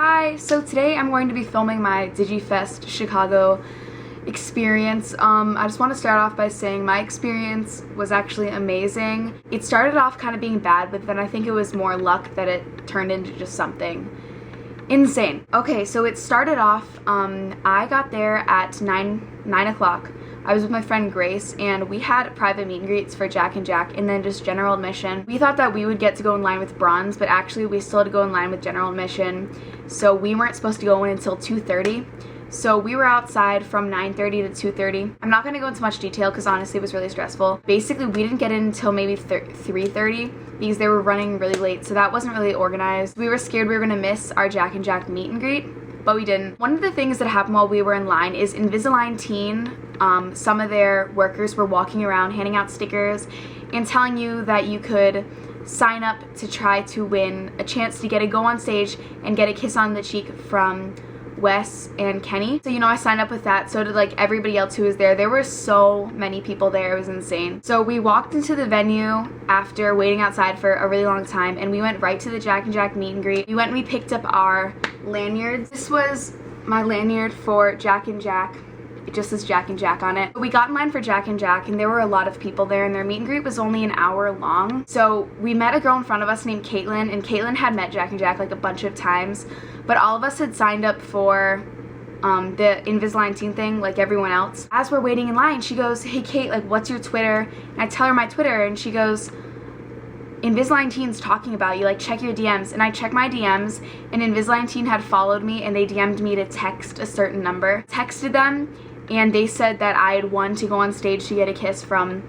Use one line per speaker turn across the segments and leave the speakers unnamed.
Hi, so today I'm going to be filming my Digifest Chicago experience. I just want to start off by saying my experience was actually amazing. It started off kind of being bad, but then I think it was more luck that it turned into just something insane. Okay, so it started off, I got there at 9 o'clock. I was with my friend Grace, and we had private meet and greets for Jack and Jack, and then just general admission. We thought that we would get to go in line with bronze, but actually we still had to go in line with general admission, so we weren't supposed to go in until 2:30. So we were outside from 9:30 to 2:30. I'm not going to go into much detail because honestly it was really stressful. Basically, we didn't get in until maybe 3:30 because they were running really late, so that wasn't really organized. We were scared we were going to miss our Jack and Jack meet and greet, but we didn't. One of the things that happened while we were in line is Invisalign Teen, some of their workers were walking around handing out stickers and telling you that you could sign up to try to win a chance to get a go on stage and get a kiss on the cheek from Wes and Kenny. So I signed up with that. So did like everybody else who was there. There were so many people there. It was insane. So we walked into the venue after waiting outside for a really long time, and we went right to the Jack and Jack meet and greet. We went and we picked up our lanyards. This was my lanyard for Jack and Jack. It just says Jack and Jack on it. We got in line for Jack and Jack, and there were a lot of people there, and their meet and greet was only an hour long. So we met a girl in front of us named Caitlin, and Caitlin had met Jack and Jack like a bunch of times, but all of us had signed up for the Invisalign Teen thing like everyone else. As we're waiting in line, she goes, "Hey Kate, like what's your Twitter?" And I tell her my Twitter, and she goes, "Invisalign Teen's talking about you, like check your DMs." And I checked my DMs, and Invisalign Teen had followed me, and they DM'd me to text a certain number. Texted them, and they said that I had won to go on stage to get a kiss from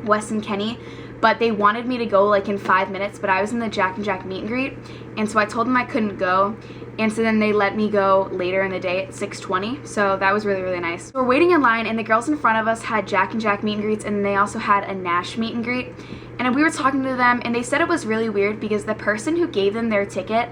Wes and Kenny, but they wanted me to go like in 5 minutes, but I was in the Jack and Jack meet and greet, and so I told them I couldn't go, and so then they let me go later in the day at 6:20, so that was really, really nice. So we're waiting in line, and the girls in front of us had Jack and Jack meet and greets, and they also had a Nash meet and greet, and we were talking to them, and they said it was really weird because the person who gave them their ticket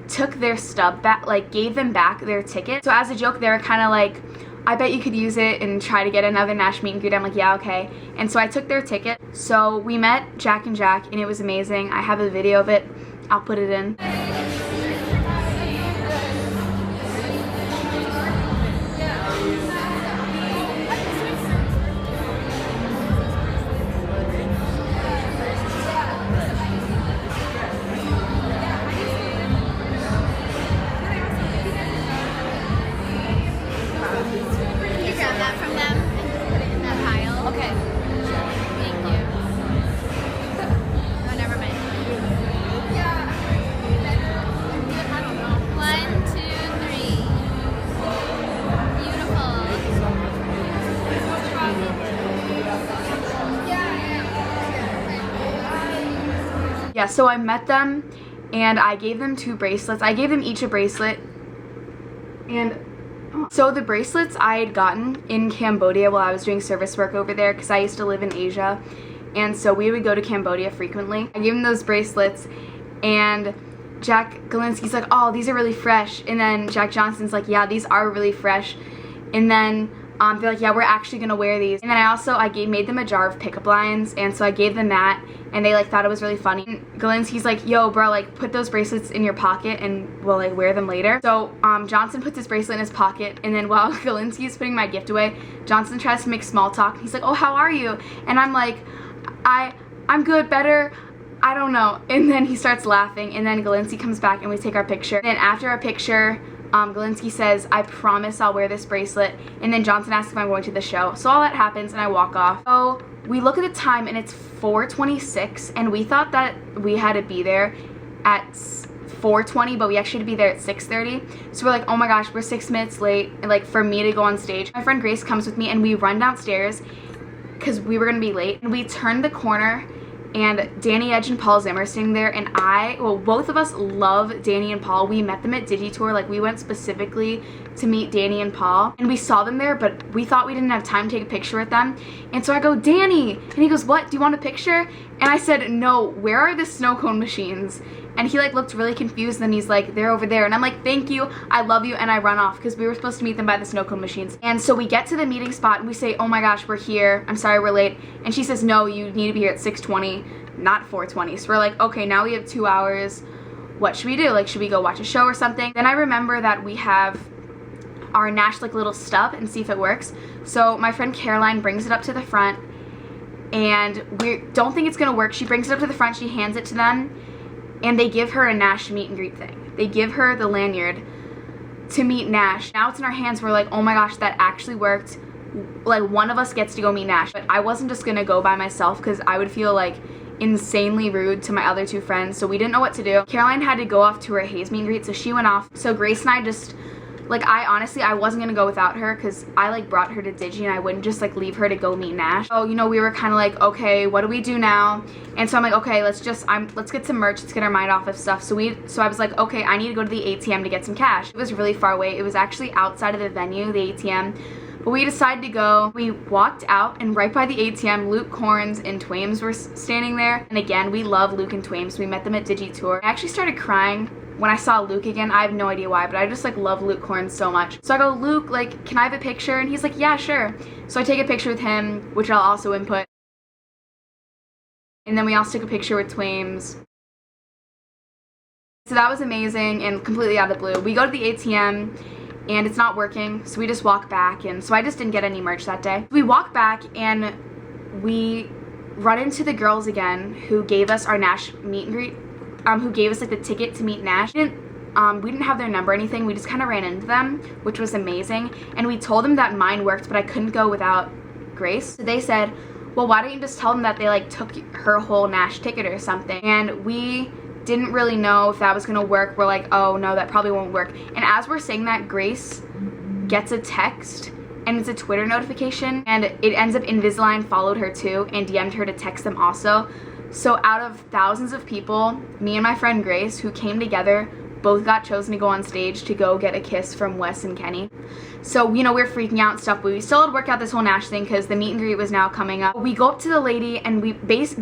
took their stub back, like gave them back their ticket. So as a joke, they were kind of like, "I bet you could use it and try to get another Nash meet and greet." I'm like, "Yeah, okay." And so I took their ticket. So we met Jack and Jack, and it was amazing. I have a video of it. I'll put it in. Yeah, so I met them, and I gave them 2 bracelets. I gave them each a bracelet, and so the bracelets I had gotten in Cambodia while I was doing service work over there, because I used to live in Asia, and so we would go to Cambodia frequently. I gave them those bracelets, and Jack Galinsky's like, "Oh, these are really fresh," and then Jack Johnson's like, "Yeah, these are really fresh," and then they're like, "Yeah, we're actually gonna wear these." And then I made them a jar of pickup lines, and so I gave them that, and they like thought it was really funny. And Galinsky's like, "Yo, bro, like put those bracelets in your pocket, and we'll like wear them later." So Johnson puts his bracelet in his pocket, and then while Galinsky's putting my gift away, Johnson tries to make small talk. He's like, "Oh, how are you?" And I'm like, I'm good, better. I don't know. And then he starts laughing, and then Galinsky comes back, and we take our picture. And then after our picture, Galinsky says, "I promise I'll wear this bracelet," and then Johnson asks if I'm going to the show. So all that happens, and I walk off. So we look at the time, and it's 4:26, and we thought that we had to be there at 4:20, but we actually had to be there at 6:30. So we're like, "Oh my gosh, we're 6 minutes late," and like for me to go on stage. My friend Grace comes with me, and we run downstairs because we were gonna be late, and we turned the corner, and Danny Edge and Paul Zimmer sitting there, and both of us love Danny and Paul. We met them at Digitour. Like, we went specifically to meet Danny and Paul, and we saw them there, but we thought we didn't have time to take a picture with them. And so I go, "Danny," and he goes, "What, do you want a picture?" And I said, "No, where are the snow cone machines?" And he like looked really confused, and he's like, "They're over there." And I'm like, "Thank you, I love you," and I run off because we were supposed to meet them by the snow cone machines. And so we get to the meeting spot, and we say, "Oh my gosh, we're here. I'm sorry we're late." And she says, "No, you need to be here at 6:20, not 4:20. So we're like, okay, now we have 2 hours. what should we do? Like, should we go watch a show or something? Then I remember that we have our Nash like little stub and see if it works. So my friend Caroline brings it up to the front, and we don't think it's gonna work. She brings it up to the front, she hands it to them, and they give her a Nash meet and greet thing. They give her the lanyard to meet Nash. Now it's in our hands, we're like, oh my gosh, that actually worked. Like, one of us gets to go meet Nash. But I wasn't just gonna go by myself because I would feel like insanely rude to my other two friends, so we didn't know what to do. Caroline had to go off to her Hayes meet and greet, so she went off. So Grace and I just, like, I wasn't gonna go without her because I like brought her to Digi and I wouldn't just like leave her to go meet Nash. So, you know, we were kind of like, okay, what do we do now? And so I'm like, okay, let's get some merch, let's get our mind off of stuff. So I was like, okay, I need to go to the ATM to get some cash. It was really far away. It was actually outside of the venue, the ATM. But we decided to go. We walked out, and right by the ATM, Luke Corns and Twames were standing there. And again, we love Luke and Twames. We met them at Digi Tour. I actually started crying when I saw Luke again. I have no idea why, but I just like love Luke Corns so much. So I go, Luke, like, can I have a picture? And he's like, yeah, sure. So I take a picture with him, which I'll also input. And then we also took a picture with Twames. So that was amazing and completely out of the blue. We go to the ATM, and it's not working, so we just walk back, and so I just didn't get any merch that day. We walk back, and we run into the girls again who gave us our Nash meet and greet, who gave us like the ticket to meet Nash. We didn't have their number or anything, we just kind of ran into them, which was amazing, and we told them that mine worked, but I couldn't go without Grace. So they said, well, why don't you just tell them that they like took her whole Nash ticket or something? And we didn't really know if that was gonna work. We're like, oh no, that probably won't work. And as we're saying that, Grace gets a text, and it's a Twitter notification, and it ends up Invisalign followed her too and DM'd her to text them also. So out of thousands of people, me and my friend Grace, who came together, both got chosen to go on stage to go get a kiss from Wes and Kenny. So, you know, we were freaking out and stuff, but we still had to work out this whole Nash thing because the meet and greet was now coming up. We go up to the lady, and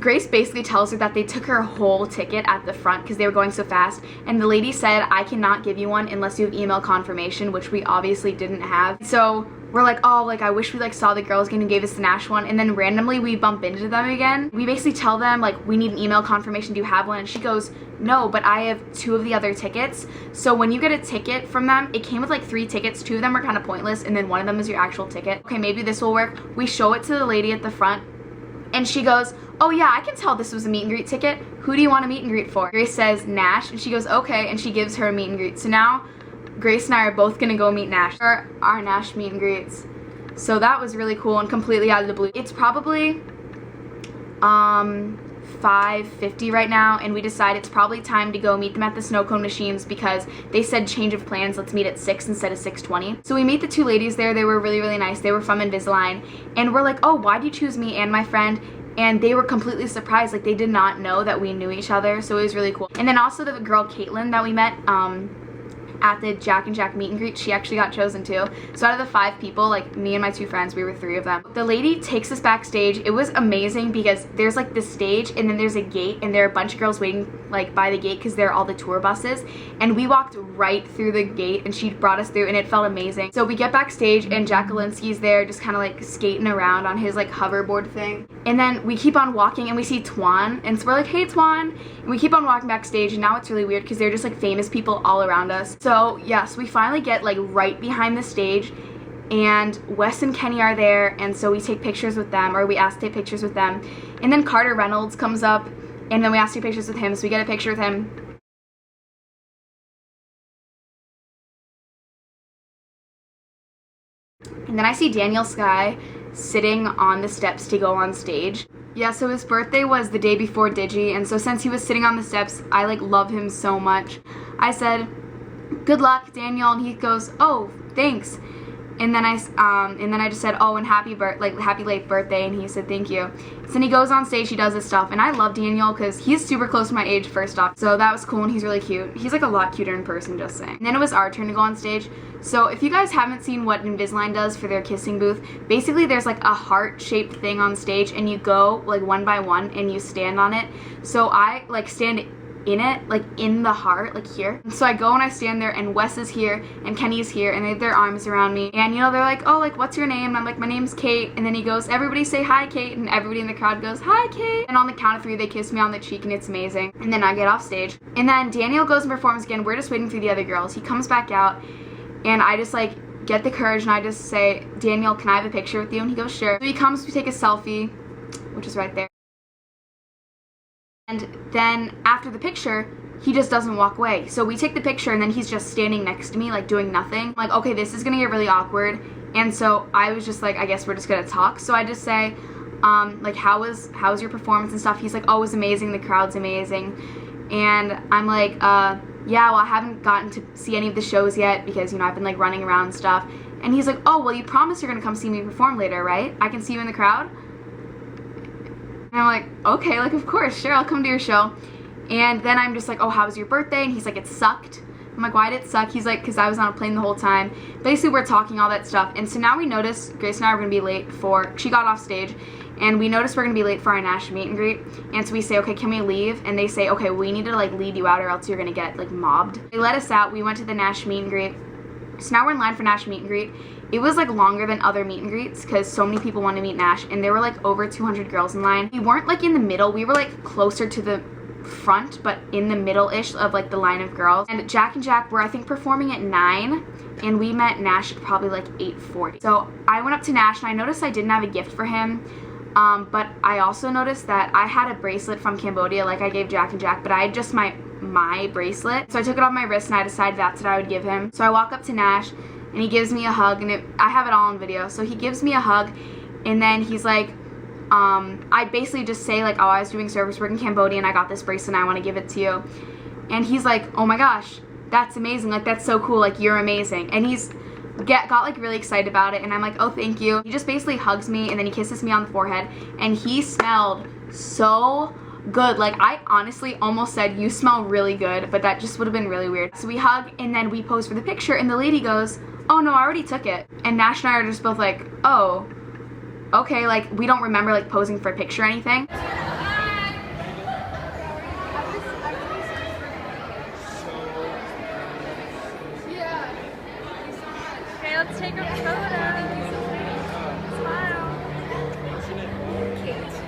Grace basically tells her that they took her whole ticket at the front because they were going so fast, and the lady said, I cannot give you one unless you have email confirmation, which we obviously didn't have. So we're like, oh, like, I wish we like saw the girls again and gave us the Nash one, and then randomly we bump into them again. We basically tell them, like, we need an email confirmation, do you have one? And she goes, no, but I have 2 of the other tickets. So when you get a ticket from them, it came with like 3 tickets, 2 of them are kind of pointless, and then 1 of them is your actual ticket. Okay, maybe this will work. We show it to the lady at the front, and she goes, oh yeah, I can tell this was a meet and greet ticket. Who do you want a meet and greet for? Grace says Nash, and she goes, okay, and she gives her a meet and greet. So now Grace and I are both gonna go meet Nash for our Nash meet and greets. So that was really cool and completely out of the blue. It's probably 5:50 right now, and we decide it's probably time to go meet them at the snow cone machines because they said change of plans, let's meet at 6 instead of 6:20. So we meet the 2 ladies there. They were really, really nice. They were from Invisalign, and we're like, oh, why'd you choose me and my friend? And they were completely surprised. Like, they did not know that we knew each other, so it was really cool. And then also the girl Caitlin that we met at the Jack and Jack meet and greet, she actually got chosen too. So out of the 5 people, like me and my 2 friends, we were 3 of them. The lady takes us backstage. It was amazing because there's like the stage, and then there's a gate, and there are a bunch of girls waiting like by the gate because they're all the tour buses, and we walked right through the gate, and she brought us through, and it felt amazing. So we get backstage, and Jack Alinsky's there just kind of like skating around on his like hoverboard thing, and then we keep on walking, and we see Twan, and so we're like, hey Twan, and we keep on walking backstage, and now it's really weird because they're just like famous people all around us. So yes, we finally get like right behind the stage, and Wes and Kenny are there, and so we take pictures with them, or we ask to take pictures with them, and then Carter Reynolds comes up, and then we ask to take pictures with him, so we get a picture with him. And then I see Daniel Sky sitting on the steps to go on stage. Yeah, so his birthday was the day before Digi, and so since he was sitting on the steps, I like love him so much. I said, good luck, Daniel, and he goes, oh, thanks. And then I just said, oh, and happy late birthday, and he said thank you. So then he goes on stage, he does his stuff, and I love Daniel because he's super close to my age, first off, so that was cool, and he's really cute. He's like a lot cuter in person, just saying. And then it was our turn to go on stage. So if you guys haven't seen what Invisalign does for their kissing booth, basically there's like a heart-shaped thing on stage, and you go like one by one, and you stand on it. So I like stand in it, like in the heart, like here. And so I go and I stand there, and Wes is here and Kenny's here, and they have their arms around me, and you know, they're like, oh, like, what's your name? And I'm like, my name's Kate. And then he goes, everybody say hi, Kate. And everybody in the crowd goes, hi, Kate. And on the count of 3 they kiss me on the cheek, and it's amazing. And then I get off stage, and then Daniel goes and performs again. We're just waiting for the other girls. He comes back out, and I just like get the courage, and I just say, Daniel, can I have a picture with you? And he goes, sure. So he comes, we take a selfie, which is right there. And then after the picture, he just doesn't walk away. So we take the picture, and then he's just standing next to me, like doing nothing. I'm like, okay, this is gonna get really awkward. And so I was just like, I guess we're just gonna talk. So I just say, like, how was your performance and stuff? He's like, oh, it was amazing, the crowd's amazing. And I'm like, yeah, well, I haven't gotten to see any of the shows yet because, you know, I've been like running around and stuff. And he's like, oh, well, you promise you're gonna come see me perform later, right? I can see you in the crowd? And I'm like, okay, like, of course, sure, I'll come to your show. And then I'm just like, oh, how was your birthday? And he's like, it sucked. I'm like, why did it suck? He's like, because I was on a plane the whole time. Basically, we're talking all that stuff. And so now we notice, Grace and I are going to be late for, she got off stage, and we notice we're going to be late for our Nash meet and greet. And so we say, okay, can we leave? And they say, okay, we need to, like, lead you out or else you're going to get, like, mobbed. They let us out. We went to the Nash meet and greet. So now we're in line for Nash meet and greet. It was like longer than other meet and greets because so many people wanted to meet Nash, and there were like over 200 girls in line. We weren't like in the middle, we were like closer to the front, but in the middle-ish of like the line of girls. And Jack and Jack were, I think, performing at 9, and we met Nash at probably like 8:40. So I went up to Nash, and I noticed I didn't have a gift for him, but I also noticed that I had a bracelet from Cambodia, like I gave Jack and Jack, but I had just my bracelet. So I took it off my wrist, and I decided that's what I would give him. So I walk up to Nash, and he gives me a hug, and I have it all on video. So he gives me a hug, and then he's like, I basically just say like, oh, I was doing service work in Cambodia, and I got this bracelet, and I want to give it to you. And he's like, oh my gosh, that's amazing, like, that's so cool, like, you're amazing. And he's got like really excited about it, and I'm like, oh, thank you. He just basically hugs me, and then he kisses me on the forehead, and he smelled so good. Like, I honestly almost said, you smell really good, but that just would have been really weird. So we hug, and then we pose for the picture, and the lady goes, oh no, I already took it. And Nash and I are just both like, oh, okay, like, we don't remember like posing for a picture or anything.
Okay, let's take a photo. Smile.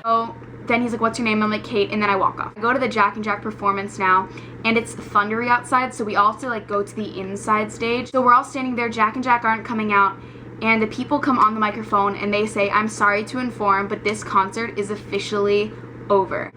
Oh. Then he's like, what's your name? I'm like, Kate, and then I walk off. I go to the Jack and Jack performance now, and it's thundery outside, so we all have to like go to the inside stage. So we're all standing there, Jack and Jack aren't coming out, and the people come on the microphone and they say, I'm sorry to inform, but this concert is officially over.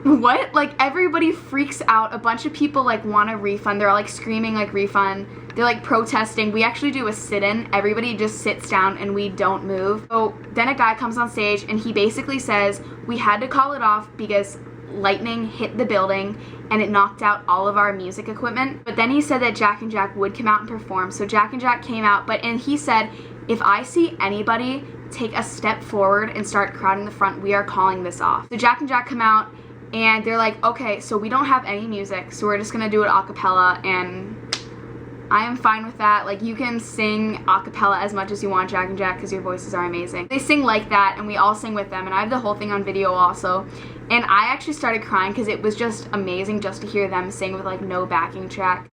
What? Like, everybody freaks out. A bunch of people like want a refund. They're all like screaming like refund. They're like protesting. We actually do a sit-in. Everybody just sits down and we don't move. So then a guy comes on stage, and he basically says we had to call it off because lightning hit the building and it knocked out all of our music equipment. But then he said that Jack and Jack would come out and perform. So Jack and Jack came out, and he said, if I see anybody take a step forward and start crowding the front, we are calling this off. So Jack and Jack come out, and they're like, okay, so we don't have any music, so we're just gonna do it a cappella, and I am fine with that. Like, you can sing a cappella as much as you want, Jack and Jack, because your voices are amazing. They sing like that, and we all sing with them, and I have the whole thing on video also. And I actually started crying because it was just amazing just to hear them sing with like no backing track.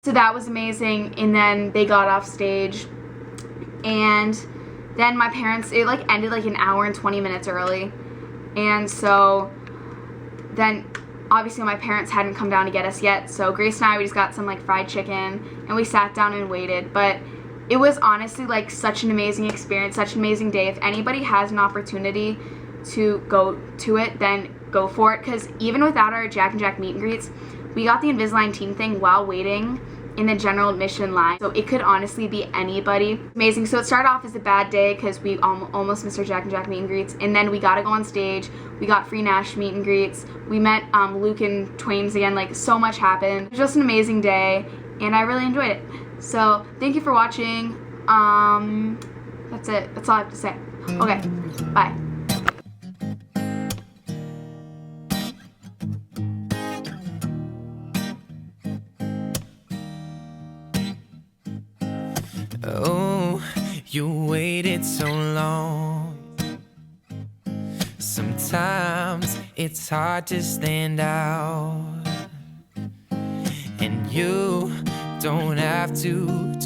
So that was amazing, and then they got off stage, and then my parents, it like ended like an hour and 20 minutes early, and so then obviously my parents hadn't come down to get us yet, so Grace and I, we just got some like fried chicken, and we sat down and waited. But it was honestly like such an amazing experience, such an amazing day. If anybody has an opportunity to go to it, then go for it, because even without our Jack and Jack meet and greets, we got the Invisalign team thing while waiting in the general admission line, so it could honestly be anybody. Amazing. So it started off as a bad day because we almost missed our Jack and Jack meet and greets, and then we got to go on stage, we got free Nash meet and greets, we met Luke and Twains again, like so much happened. It was just an amazing day, and I really enjoyed it. So thank you for watching. That's it. That's all I have to say. Okay, bye.
Oh, you waited so long. Sometimes it's hard to stand out, and you don't have to